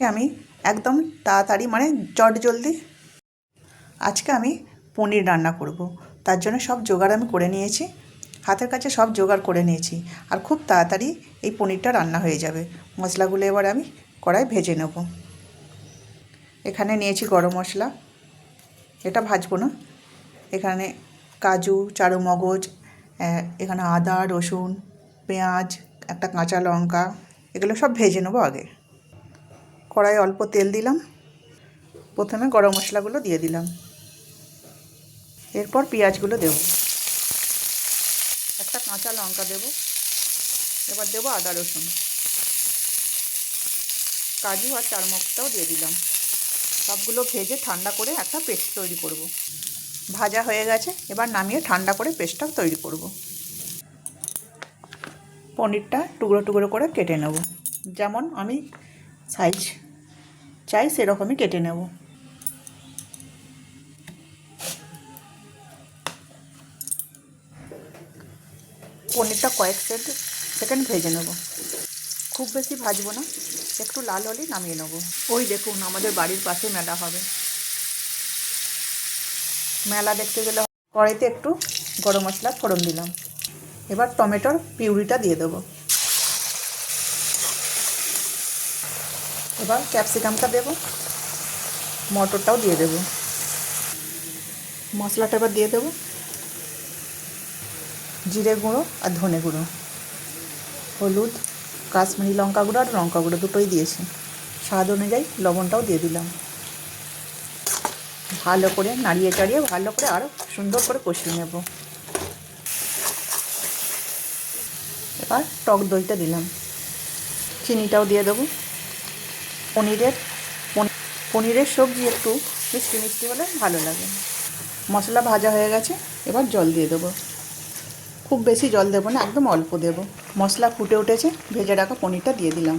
আমি একদম তাড়াতাড়ি মানে চটজলদি আজকে আমি পনির রান্না করব। তার জন্য সব জোগাড় আমি করে নিয়েছি, হাতের কাছে সব জোগাড় করে নিয়েছি। আর খুব তাড়াতাড়ি এই পনিরটা রান্না হয়ে যাবে। মশলাগুলো এবার আমি কড়াই ভেজে নেব। এখানে নিয়েছি গরম মশলা, এটা ভাজবো না। এখানে কাজু, চারুমগজ, এখানে আদা, রসুন, পেঁয়াজ, একটা কাঁচা লঙ্কা, এগুলো সব ভেজে নেবো আগে। কড়াইয়ে অল্প তেল দিলাম, প্রথমে গরম মশলাগুলো দিয়ে দিলাম, এরপর পেঁয়াজগুলো দেব, একটা কাঁচা লঙ্কা দেব, এবার দেবো আদা রসুন, কাজু আর চারমগজটাও দিয়ে দিলাম। সবগুলো ভেজে ঠান্ডা করে একটা পেস্ট তৈরি করব। ভাজা হয়ে গেছে, এবার নামিয়ে ঠান্ডা করে পেস্টটা তৈরি করব। পনিরটা টুকরো টুকরো করে কেটে নেব, যেমন আমি সাইজ চাই সেরকমই কেটে নেব। পনিরটা কয়েক সেকেন্ড ভেজে নেব, খুব বেশি ভাজবো না, একটু লাল হলেই নামিয়ে নেব। ওই দেখুন আমাদের বাড়ির পাশে মেলা হবে। মেলা দেখতে গেলে কড়াইতে একটু গরম মশলা ফোড়ন দিলাম, এবার টমেটোর পিউরিটা দিয়ে দেবো, এবার ক্যাপসিকামটা দেবো, মটরটাও দিয়ে দেবো, মশলাটা এবার দিয়ে দেবো, জিরে গুঁড়ো আর ধনে গুঁড়ো, হলুদ, কাশ্মীরি লঙ্কা গুঁড়ো আর লঙ্কা গুঁড়ো দুটোই দিয়েছি, স্বাদ অনুযায়ী লবণটাও দিয়ে দিলাম। ভালো করে নাড়িয়ে চাড়িয়ে ভালো করে আরও সুন্দর করে কষিয়ে নেব। এবার টক দইটা দিলাম, চিনিটাও দিয়ে দেবো। পনিরের সবজি একটু মিষ্টি মিষ্টি হলে ভালো লাগে। মশলা ভাজা হয়ে গেছে, এবার জল দিয়ে দেবো। খুব বেশি জল দেবো না, একদম অল্প দেবো। মশলা ফুটে উঠেছে, ভেজে রাখা পনিরটা দিয়ে দিলাম।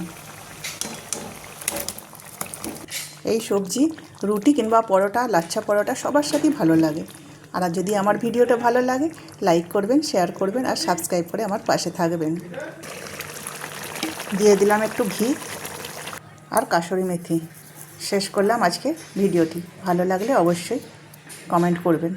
এই সবজি রুটি কিংবা পরোটা, লাচ্ছা পরোটা সবার সাথেই ভালো লাগে। আর যদি আমার ভিডিওটা ভালো লাগে লাইক করবেন, শেয়ার করবেন আর সাবস্ক্রাইব করে আমার পাশে থাকবেন। দিয়ে দিলাম একটু ঘি আর কাসুরি মেথি। শেষ করলাম আজকে ভিডিওটি। ভালো লাগলে অবশ্যই কমেন্ট করবেন।